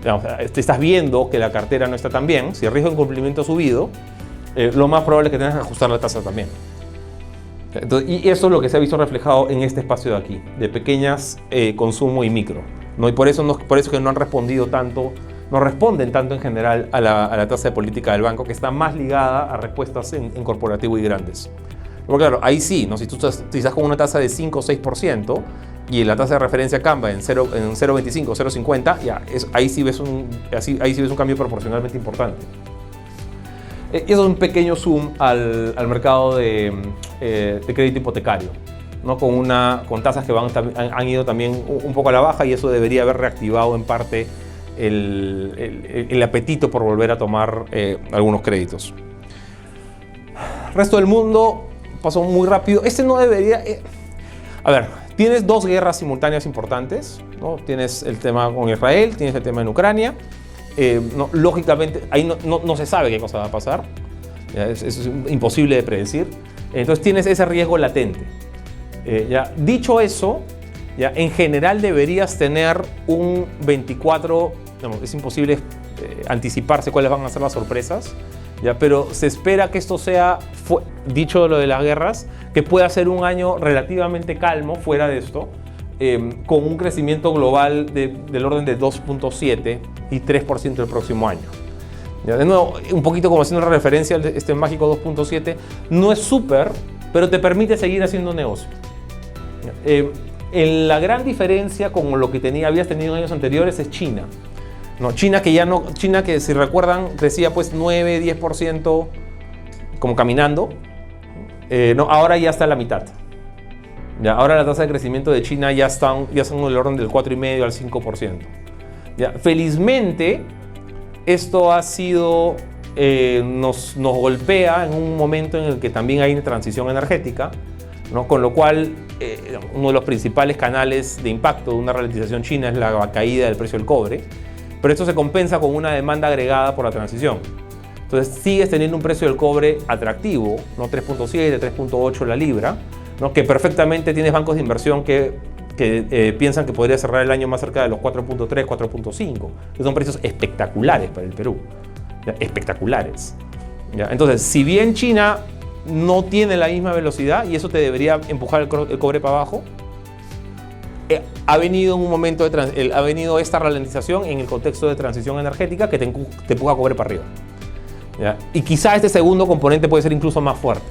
te estás viendo que la cartera no está tan bien. Si el riesgo de incumplimiento ha subido, lo más probable es que tengas que ajustar la tasa también. Entonces, y eso es lo que se ha visto reflejado en este espacio de aquí, de pequeñas, consumo y micro, ¿no? Y por eso que no han respondido tanto, no responden tanto en general a la tasa de política del banco, que está más ligada a respuestas en corporativo y grandes. Porque claro, ahí sí, ¿no? Si tú estás con una tasa de 5 o 6% y la tasa de referencia cambia en 0.25 o 0.50, ya, ahí sí ves un cambio proporcionalmente importante. Y eso es un pequeño zoom al mercado de crédito hipotecario, ¿no? Con tasas que han ido también un poco a la baja, y eso debería haber reactivado en parte el apetito por volver a tomar algunos créditos. Resto del mundo pasó muy rápido. No debería... A ver, tienes dos guerras simultáneas importantes, ¿no? Tienes el tema con Israel, tienes el tema en Ucrania. No, lógicamente, ahí no se sabe qué cosa va a pasar. ¿Ya? Es imposible de predecir. Entonces tienes ese riesgo latente. Ya. Dicho eso, ya, en general deberías tener un 24, es imposible anticiparse cuáles van a ser las sorpresas, ya, pero se espera que esto sea, dicho lo de las guerras, que pueda ser un año relativamente calmo fuera de esto, con un crecimiento global del orden de 2.7 y 3% el próximo año. Ya, de nuevo, un poquito como haciendo referencia a este mágico 2.7, no es súper, pero te permite seguir haciendo negocio. La gran diferencia con lo que habías tenido en años anteriores es China. No, China que si recuerdan crecía pues 9-10% como caminando, no, ahora ya está a la mitad. Ya, ahora la tasa de crecimiento de China ya son en el orden del 4,5 al 5%. Ya, felizmente esto ha sido, nos golpea en un momento en el que también hay una transición energética, ¿no? Con lo cual uno de los principales canales de impacto de una ralentización china es la caída del precio del cobre. Pero esto se compensa con una demanda agregada por la transición. Entonces sigues teniendo un precio del cobre atractivo, ¿no? 3.7, 3.8 la libra, ¿no? Que perfectamente tienes bancos de inversión que piensan que podría cerrar el año más cerca de los 4.3, 4.5, que son precios espectaculares para el Perú, ¿ya? Espectaculares. ¿Ya? Entonces, si bien China no tiene la misma velocidad, y eso te debería empujar el cobre para abajo, ha venido un momento ha venido esta ralentización en el contexto de transición energética que te empuja a cobre para arriba. ¿Ya? Y quizá este segundo componente puede ser incluso más fuerte,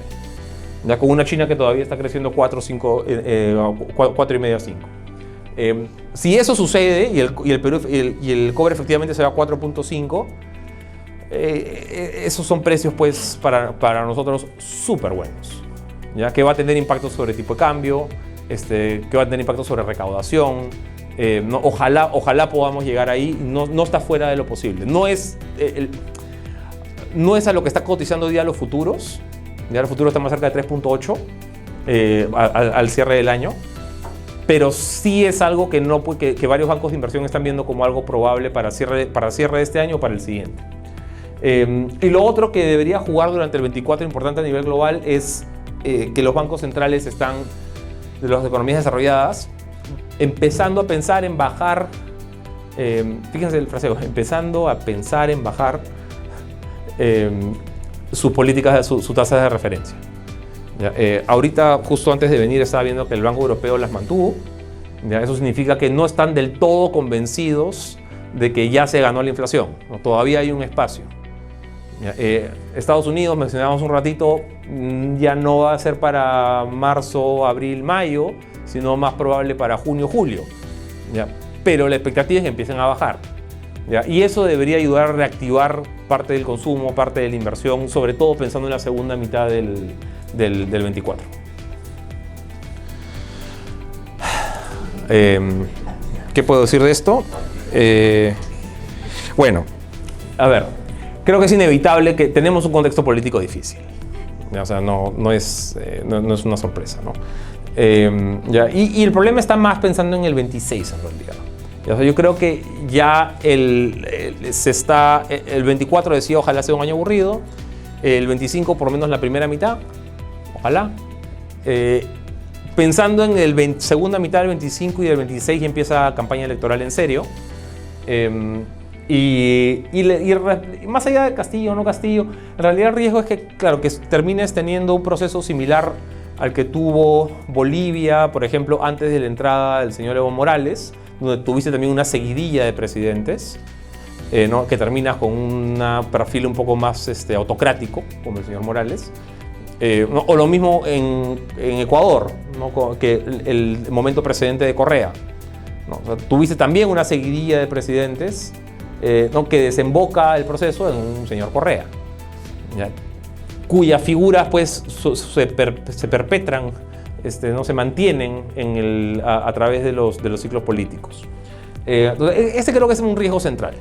¿ya? Con una China que todavía está creciendo 4,5 a 5. Si eso sucede y el cobre efectivamente se va a 4.5, esos son precios pues para nosotros súper buenos, ¿ya? Que va a tener impacto sobre tipo de cambio, que va a tener impacto sobre recaudación. No, ojalá podamos llegar ahí. No está fuera de lo posible. No es a lo que está cotizando hoy día los futuros. Ya los futuros están más cerca de 3.8 al cierre del año. Pero sí es algo que varios bancos de inversión están viendo como algo probable para cierre de este año o para el siguiente. Y lo otro que debería jugar durante el 24 importante a nivel global es que los bancos centrales de las economías desarrolladas empezando a pensar en bajar, fíjense el fraseo, empezando a pensar en bajar sus políticas, sus tasas de referencia. ¿Ya? Ahorita, justo antes de venir, estaba viendo que el Banco Europeo las mantuvo. ¿Ya? Eso significa que no están del todo convencidos de que ya se ganó la inflación, ¿no? Todavía hay un espacio. ¿Ya? Estados Unidos, mencionábamos un ratito, ya no va a ser para marzo, abril, mayo, sino más probable para junio, julio. ¿ya? Pero la expectativa es que empiecen a bajar, ¿ya? Y eso debería ayudar a reactivar parte del consumo, parte de la inversión, sobre todo pensando en la segunda mitad del 24. ¿Qué puedo decir de esto? Bueno, a ver, creo que es inevitable que tenemos un contexto político difícil. O sea, no es una sorpresa, ¿no? ¿Ya? Y el problema está más pensando en el 26 en realidad. O sea, yo creo que ya el 24 decía ojalá sea un año aburrido, el 25 por lo menos la primera mitad, ojalá. Pensando en el segunda mitad del 25 y del 26 ya empieza campaña electoral en serio. Y más allá de Castillo o no Castillo, en realidad el riesgo es que, claro, que termines teniendo un proceso similar al que tuvo Bolivia, por ejemplo, antes de la entrada del señor Evo Morales, donde tuviste también una seguidilla de presidentes, ¿no? Que terminas con un perfil un poco más autocrático, como el señor Morales. ¿No? O lo mismo en Ecuador, ¿no? Que el momento precedente de Correa, ¿no? O sea, tuviste también una seguidilla de presidentes, ¿no? Que desemboca el proceso en un señor Correa, ¿ya? Cuyas figuras pues se perpetran, no se mantienen a través de los ciclos políticos. Entonces, ese creo que es un riesgo central,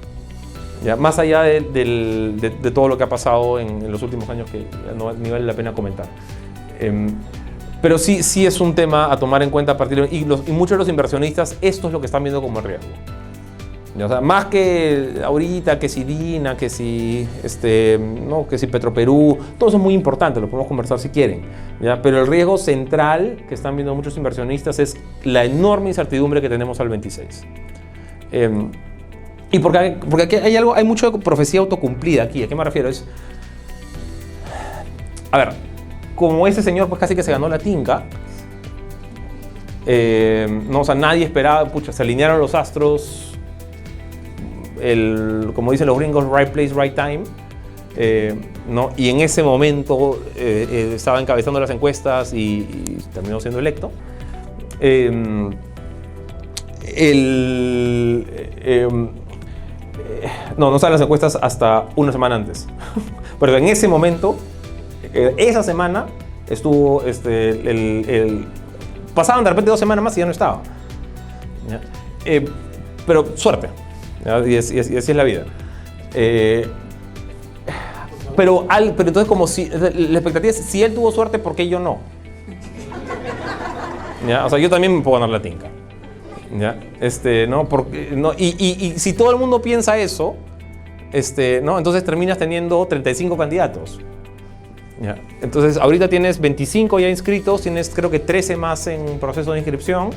¿ya? Más allá de todo lo que ha pasado en los últimos años, que no ni vale la pena comentar. Pero sí es un tema a tomar en cuenta a partir de... Y muchos de los inversionistas esto es lo que están viendo como riesgo. O sea, más que ahorita, que si Dina, que si, no, que si Petroperú, todo eso es muy importante, lo podemos conversar si quieren, ¿ya? Pero el riesgo central que están viendo muchos inversionistas es la enorme incertidumbre que tenemos al 26. Y porque aquí hay mucho de profecía autocumplida aquí. ¿A qué me refiero? A ver, como ese señor pues casi que se ganó la tinca, no, o sea, nadie esperaba, se alinearon los astros, como dicen los gringos, right place, right time, ¿no? Y en ese momento estaba encabezando las encuestas y terminó siendo electo. No salen las encuestas hasta una semana antes. Pero en ese momento, esa semana, estuvo, pasaban de repente 2 semanas más y ya no estaba, ¿ya? Pero suerte, ¿ya? Y así es la vida. Pero entonces, como si la expectativa es, si él tuvo suerte, ¿por qué yo no? ¿Ya? O sea, yo también me puedo ganar la tinca, ¿ya? ¿No? Y si todo el mundo piensa eso, ¿no? Entonces terminas teniendo 35 candidatos, ¿ya? Entonces ahorita tienes 25 ya inscritos, tienes creo que 13 más en proceso de inscripción.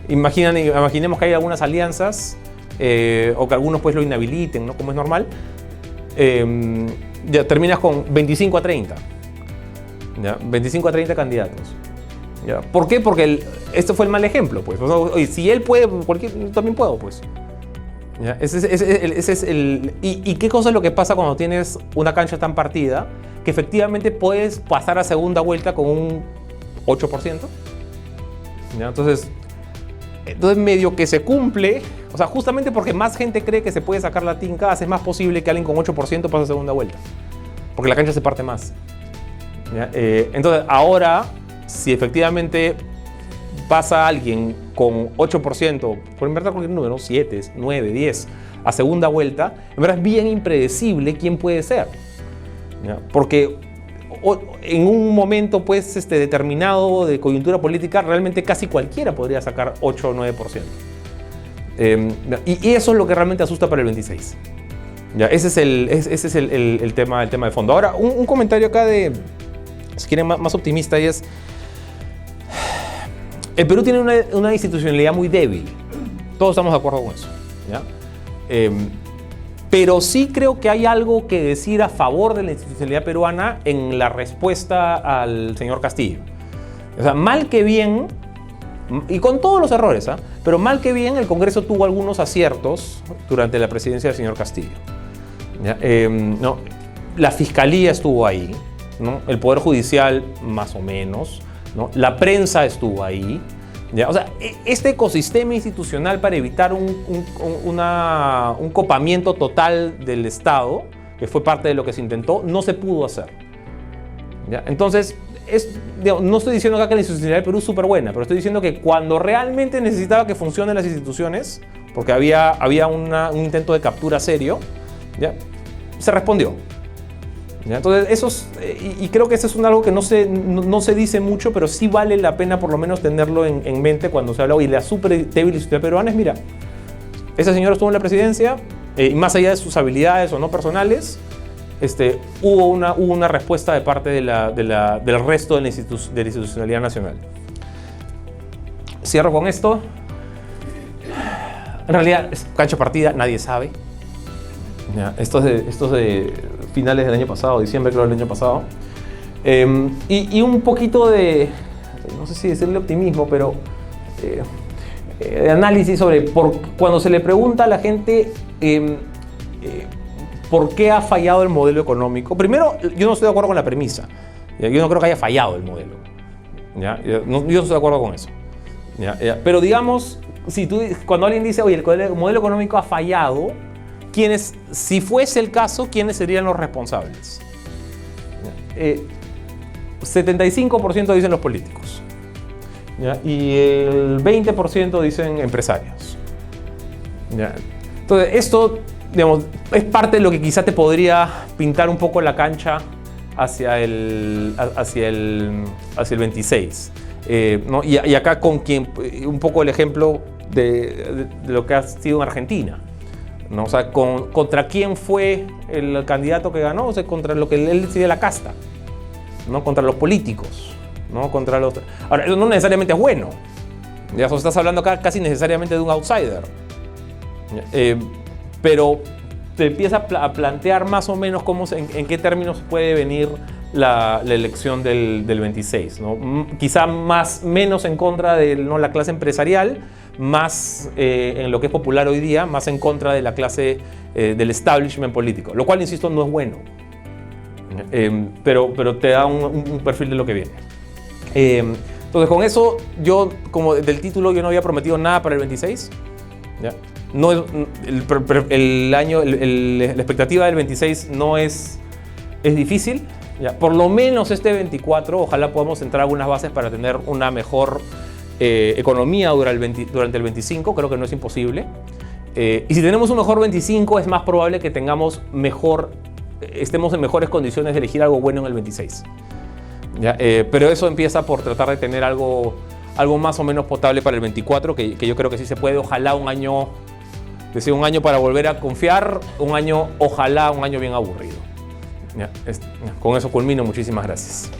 Imaginemos que hay algunas alianzas, o que algunos pues lo inhabiliten, ¿no? Como es normal. Ya terminas con 25 a 30, ¿ya? 25 a 30 candidatos, ¿ya? ¿Por qué? Porque este fue el mal ejemplo, pues. O sea, oye, si él puede, yo también puedo, pues, ¿ya? Ese es el... ¿Y qué cosa es lo que pasa cuando tienes una cancha tan partida? Que efectivamente puedes pasar a segunda vuelta con un 8%, ¿ya? Entonces medio que se cumple, o sea, justamente porque más gente cree que se puede sacar la tinca, hace más posible que alguien con 8% pase a segunda vuelta, porque la cancha se parte más, ¿ya? Entonces ahora, si efectivamente pasa alguien con 8%, por invertir cualquier número, 7, 9, 10, a segunda vuelta, en verdad es bien impredecible quién puede ser, ¿ya? Porque en un momento pues, determinado de coyuntura política, realmente casi cualquiera podría sacar 8 o 9%. Y eso es lo que realmente asusta para el 26. ¿Ya? Ese es el tema de fondo. Ahora, un comentario acá si quieren, más optimista, y es: el Perú tiene una institucionalidad muy débil. Todos estamos de acuerdo con eso, ¿ya? Pero sí creo que hay algo que decir a favor de la institucionalidad peruana en la respuesta al señor Castillo. O sea, mal que bien, y con todos los errores, pero mal que bien, el Congreso tuvo algunos aciertos durante la presidencia del señor Castillo, ¿ya? ¿No? La Fiscalía estuvo ahí, ¿no? El Poder Judicial más o menos, ¿no? La prensa estuvo ahí, ¿Ya? O sea, este ecosistema institucional para evitar un copamiento total del Estado, que fue parte de lo que se intentó, no se pudo hacer. ¿Ya? Entonces, digamos, no estoy diciendo acá que la institucionalidad del Perú es súper buena, pero estoy diciendo que cuando realmente necesitaba que funcionen las instituciones, porque había un intento de captura serio, ¿ya? Se respondió. ¿Ya? Entonces, y creo que eso es algo que no se dice mucho, pero sí vale la pena por lo menos tenerlo en mente cuando se habla hoy. La súper débil institucionalidad peruana es, mira, esa señora estuvo en la presidencia, y más allá de sus habilidades o no personales, hubo una respuesta de parte del resto de la institucionalidad nacional. Cierro con esto. En realidad, es cancha partida, nadie sabe. Ya, esto es de finales del año pasado, diciembre creo del año pasado. Y un poquito de, no sé si decirle optimismo, pero de análisis sobre cuando se le pregunta a la gente por qué ha fallado el modelo económico. Primero, yo no estoy de acuerdo con la premisa. ¿Ya? Yo no creo que haya fallado el modelo. ¿Ya? Yo no estoy de acuerdo con eso. ¿Ya? Pero digamos, cuando alguien dice, oye, el modelo económico ha fallado, si fuese el caso, ¿quiénes serían los responsables? 75% dicen los políticos. ¿Ya? Y el 20% dicen empresarios. ¿Ya? Entonces, esto, digamos, es parte de lo que quizá te podría pintar un poco la cancha hacia el 26. ¿No? Y acá un poco el ejemplo de lo que ha sido en Argentina. ¿No? O sea, ¿contra quién fue el candidato que ganó? O sea, contra lo que él decide la casta, ¿no? Contra los políticos, ¿no? Ahora, eso no necesariamente es bueno. Ya estás hablando acá casi necesariamente de un outsider. Pero te empieza a plantear más o menos en qué términos puede venir la elección del 26, ¿no? Quizá menos en contra de la clase empresarial, más en lo que es popular hoy día, más en contra de la clase del establishment político, lo cual, insisto, no es bueno, pero te da un perfil de lo que viene. Entonces, con eso, yo, como del título, yo no había prometido nada para el 26. ¿Ya? No es, la expectativa del 26 no es difícil. ¿Ya? Por lo menos este 24, ojalá podamos entrar algunas bases para tener una mejor economía durante el 25, creo que no es imposible. Y si tenemos un mejor 25, es más probable que estemos en mejores condiciones de elegir algo bueno en el 26. ¿Ya? Pero eso empieza por tratar de tener algo más o menos potable para el 24, que yo creo que sí se puede. Ojalá un año para volver a confiar, ojalá un año bien aburrido. ¿Ya? Con eso culmino, muchísimas gracias.